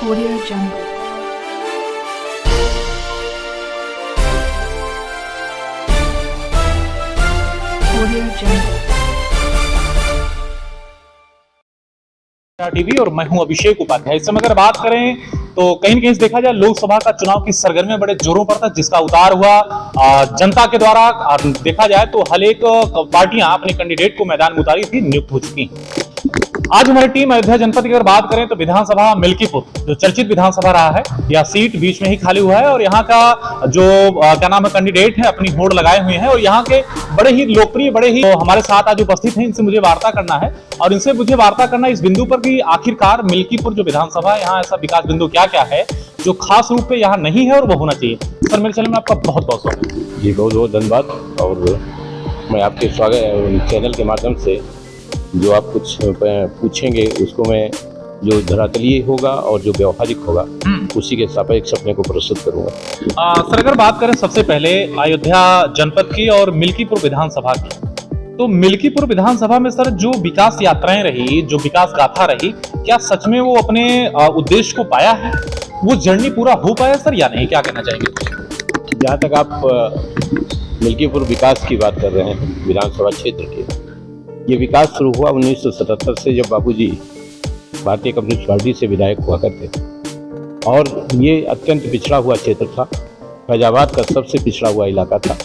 Audio Jungle. Audio Jungle. TV और मैं हूं अभिषेक उपाध्याय। इस समय अगर बात करें तो कहीं न कहीं देखा जाए लोकसभा का चुनाव की सरगर्मियां बड़े जोरों पर था, जिसका उतार हुआ जनता के द्वारा। और देखा जाए तो हर एक पार्टियां अपने कैंडिडेट को मैदान में उतारी थी, नियुक्त हो चुकी हैं। आज हमारी टीम अयोध्या जनपद की अगर बात करें तो विधानसभा मिल्कीपुर जो चर्चित विधानसभा रहा है, यह सीट बीच में ही खाली हुआ है और यहाँ का जो क्या नाम है कैंडिडेट है अपनी होड़ लगाए हुए हैं और यहाँ के बड़े ही लोकप्रिय बड़े ही हमारे साथ आज उपस्थित हैं। इनसे मुझे वार्ता करना है और इनसे मुझे वार्ता करना इस बिंदु पर कि आखिरकार मिल्कीपुर जो विधानसभा है, यहाँ ऐसा विकास बिंदु क्या क्या है जो खास रूप पे यहाँ नहीं है और वो होना चाहिए। सर मेरे चैनल में आपका बहुत बहुत स्वागत है। जी बहुत बहुत धन्यवाद। और मैं आपके स्वागत चैनल के माध्यम से जो आप कुछ पूछेंगे उसको मैं जो धरातलीय होगा और जो व्यवहारिक होगा उसी के सापेक्ष अपने को प्रस्तुत करूंगा। सर अगर बात करें सबसे पहले अयोध्या जनपद की और मिल्कीपुर विधानसभा की, तो मिल्कीपुर विधानसभा में सर जो विकास यात्राएं रही, जो विकास गाथा रही, क्या सच में वो अपने उद्देश्य को पाया है? वो जर्नी पूरा हो पाया सर या नहीं? क्या कहना चाहेंगे? जहाँ तक आप मिल्कीपुर विकास की बात कर रहे हैं विधानसभा क्षेत्र के, ये विकास शुरू हुआ 1977 से, जब बाबूजी भारतीय कम्युनिस्ट पार्टी से विधायक हुआ करते थे। और ये अत्यंत पिछड़ा हुआ क्षेत्र था, फैजाबाद का सबसे पिछड़ा हुआ इलाका था,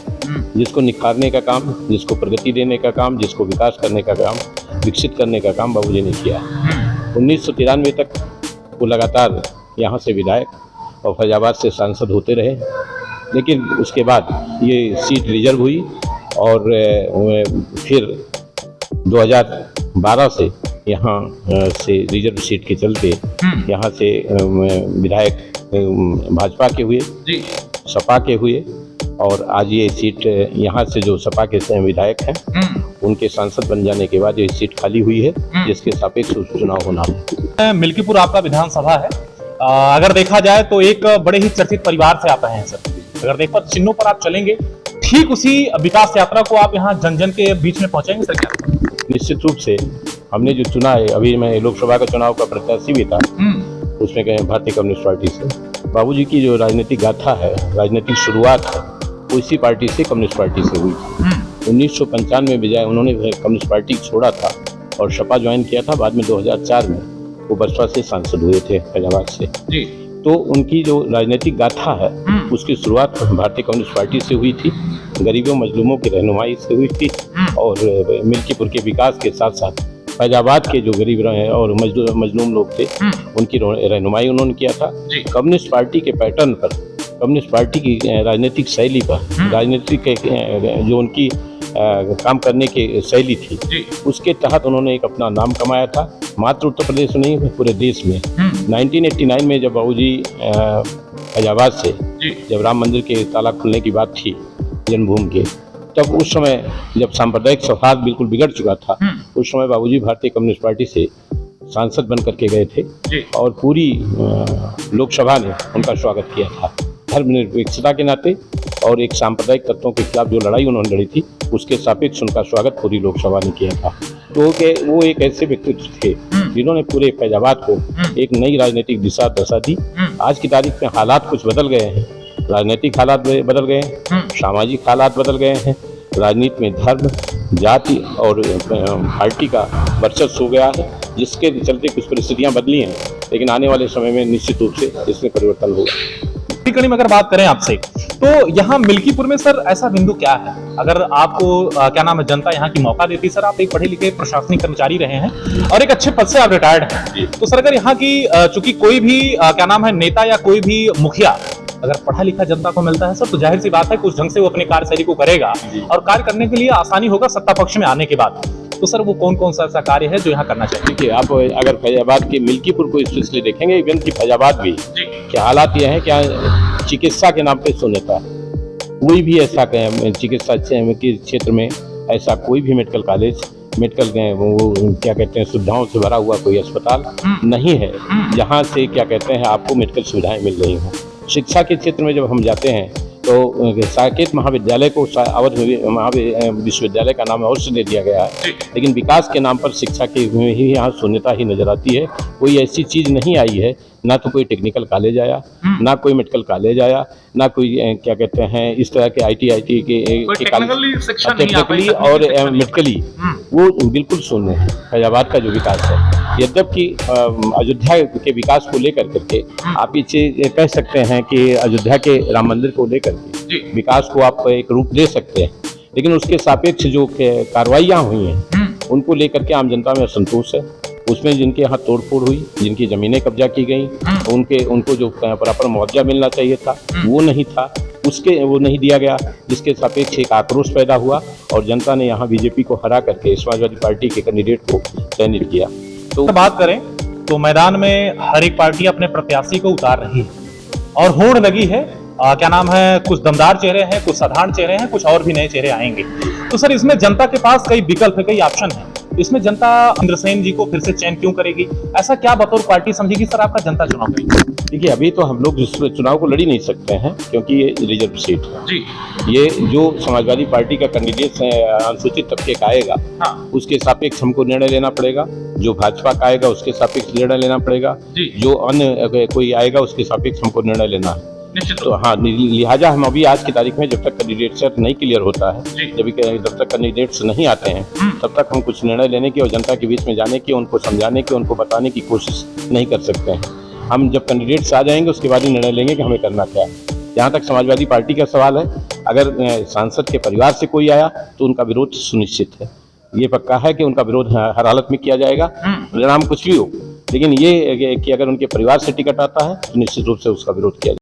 जिसको निखारने का काम, जिसको प्रगति देने का काम, जिसको विकास करने का काम, विकसित करने का काम बाबूजी ने किया। 1993 तक वो लगातार यहाँ से विधायक और फैजाबाद से सांसद होते रहे, लेकिन उसके बाद ये सीट रिजर्व हुई और फिर 2012 से यहाँ से रिजर्व सीट के चलते यहाँ से विधायक भाजपा के हुए, सपा के हुए, और आज ये सीट यहाँ से जो सपा के विधायक हैं उनके सांसद बन जाने के बाद ये सीट खाली हुई है, जिसके सापेक्ष चुनाव होना है। मिल्कीपुर आपका विधानसभा है, अगर देखा जाए तो एक बड़े ही चर्चित परिवार से आप हैं सर। अगर देखो चिन्हों पर आप चलेंगे, ठीक उसी विकास यात्रा को आप यहाँ जन जन के बीच में पहुंचेंगे सर क्या? निश्चित रूप से हमने जो चुना है, अभी मैं लोकसभा का चुनाव का प्रत्याशी भी था, उसमें कहें भारतीय कम्युनिस्ट पार्टी से। बाबूजी की जो राजनीतिक गाथा है, राजनीतिक शुरुआत है, वो इसी पार्टी से, कम्युनिस्ट पार्टी से हुई थी। 1995 में बजाय उन्होंने कम्युनिस्ट पार्टी छोड़ा था और सपा ज्वाइन किया था। बाद में 2004 में वो बसपा से सांसद हुए थे फैजाबाद से। तो उनकी जो राजनीतिक गाथा है उसकी शुरुआत भारतीय कम्युनिस्ट पार्टी से हुई थी, गरीबों मजलूमों की रहनुमाई से हुई थी, और मिल्कीपुर के विकास के साथ साथ फैजाबाद के जो गरीब रहे और मजलूम लोग थे उनकी रहनुमाई उन्होंने किया था। कम्युनिस्ट पार्टी के पैटर्न पर, कम्युनिस्ट पार्टी की राजनीतिक शैली पर, राजनीतिक जो उनकी काम करने की शैली थी, उसके तहत उन्होंने एक अपना नाम कमाया था, मात्र उत्तर प्रदेश में नहीं पूरे देश में। 1989 में जब बाबूजी फैजाबाद से जब राम मंदिर के ताला खुलने की बात थी जन्मभूमि के, तब उस समय जब सांप्रदायिक सौहार्द बिल्कुल बिगड़ चुका था, उस समय बाबूजी भारतीय कम्युनिस्ट पार्टी से सांसद बन करके गए थे और पूरी लोकसभा ने उनका स्वागत किया था। धर्मनिरपेक्षता के नाते और एक सांप्रदायिक तत्वों के खिलाफ जो लड़ाई उन्होंने लड़ी थी, उसके सापेक्ष उनका स्वागत पूरी लोकसभा ने किया था। तो वो एक ऐसे व्यक्तित्व थे जिन्होंने पूरे फैजाबाद को एक नई राजनीतिक दिशा दशा दी। आज की तारीख में हालात कुछ बदल गए हैं, राजनीतिक हालात बदल गए हैं, सामाजिक हालात बदल गए हैं, राजनीति में धर्म, जाति और पार्टी का वर्चस्व हो गया है, जिसके चलते कुछ परिस्थितियां बदली हैं, लेकिन आने वाले समय में निश्चित रूप से इसमें परिवर्तन होगा। कड़ी में अगर बात करें आपसे, तो यहाँ मिल्कीपुर में सर ऐसा बिंदु क्या है, अगर आपको क्या नाम है जनता यहाँ की मौका देती? सर आप एक पढ़े लिखे प्रशासनिक कर्मचारी रहे हैं और एक अच्छे पद से आप रिटायर्ड हैं, तो सर अगर यहाँ की चूंकि कोई भी क्या नाम है नेता या कोई भी मुखिया अगर पढ़ा लिखा जनता को मिलता है सर, तो जाहिर सी बात है कुछ ढंग से वो अपने कार्यशैली को करेगा और कार्य करने के लिए आसानी होगा सत्ता पक्ष में आने के बाद। तो सर वो कौन कौन सा ऐसा कार्य है जो यहाँ करना चाहिए? देखिए, आप अगर फैजाबाद के मिल्कीपुर को स्पेशली देखेंगे, इवन की फैजाबाद भी क्या हालात ये है, क्या चिकित्सा के नाम पे शून्यता है। कोई भी ऐसा चिकित्सा के क्षेत्र में ऐसा कोई भी मेडिकल कॉलेज, मेडिकल वो क्या कहते हैं सुविधाओं से भरा हुआ कोई अस्पताल नहीं है जहाँ से क्या कहते हैं आपको मेडिकल सुविधाएं मिल रही हों। शिक्षा के क्षेत्र में जब हम जाते हैं तो साकेत महाविद्यालय को अवध विश्वविद्यालय का नाम अवश्य दे दिया गया है, लेकिन विकास के नाम पर शिक्षा के ही यहाँ शून्यता ही नजर आती है। कोई ऐसी चीज़ नहीं आई है ना तो कोई टेक्निकल कॉलेज आया, ना कोई मेडिकल कॉलेज आया, ना कोई क्या कहते हैं इस तरह के आईटी के टेक्निकली और मेडिकली वो बिल्कुल शून्य है फैजाबाद का जो विकास है। यद्यपि अयोध्या के विकास को लेकर करके आप इसे कह सकते हैं कि अयोध्या के राम मंदिर को लेकर के विकास को आप एक रूप दे सकते हैं, लेकिन उसके सापेक्ष जो कार्रवाइयाँ हुई हैं उनको लेकर के आम जनता में असंतोष है। उसमें जिनके यहाँ तोड़फोड़ हुई, जिनकी ज़मीनें कब्जा की गई, उनको जो प्रॉपर मुआवजा मिलना चाहिए था वो नहीं था, वो नहीं दिया गया, जिसके सापेक्ष एक आक्रोश पैदा हुआ और जनता ने यहाँ बीजेपी को हरा करके समाजवादी पार्टी के कैंडिडेट को चयनित किया। तो बात करें तो मैदान में हर एक पार्टी अपने प्रत्याशी को उतार रही है और होड़ लगी है। क्या नाम है, कुछ दमदार चेहरे हैं, कुछ साधारण चेहरे हैं, कुछ और भी नए चेहरे आएंगे। तो सर इसमें जनता के पास कई विकल्प है, कई ऑप्शन है। इसमें जनता इंद्रसेन जी को फिर से चयन क्यों करेगी? ऐसा क्या बतौर पार्टी समझेगी सर आपका जनता चुनाव करेगी? देखिए अभी तो हम लोग इस चुनाव को लड़ी नहीं सकते हैं क्योंकि ये रिजर्व सीट है जी। ये जो समाजवादी पार्टी का कैंडिडेट अनुसूचित तबके का आएगा उसके सापेक्ष हमको निर्णय लेना पड़ेगा, जो भाजपा का आएगा उसके सापेक्ष निर्णय लेना पड़ेगा, जो अन्य कोई आएगा उसके सापेक्ष हमको निर्णय लेना है। तो हाँ, लिहाजा हम अभी आज की तारीख में जब तक कैंडिडेट सेट नहीं क्लियर होता है, जब तक कैंडिडेट्स नहीं आते हैं तब तक हम कुछ निर्णय लेने की और जनता के बीच में जाने की, उनको समझाने की, उनको बताने की कोशिश नहीं कर सकते हैं। हम जब कैंडिडेट्स आ जाएंगे उसके बाद ही निर्णय लेंगे कि हमें करना क्या है। जहाँ तक समाजवादी पार्टी का सवाल है, अगर सांसद के परिवार से कोई आया तो उनका विरोध सुनिश्चित है। ये पक्का है कि उनका विरोध हर हालत में किया जाएगा, परिणाम कुछ भी हो, लेकिन ये कि अगर उनके परिवार से टिकट आता है तो निश्चित रूप से उसका विरोध किया जाएगा।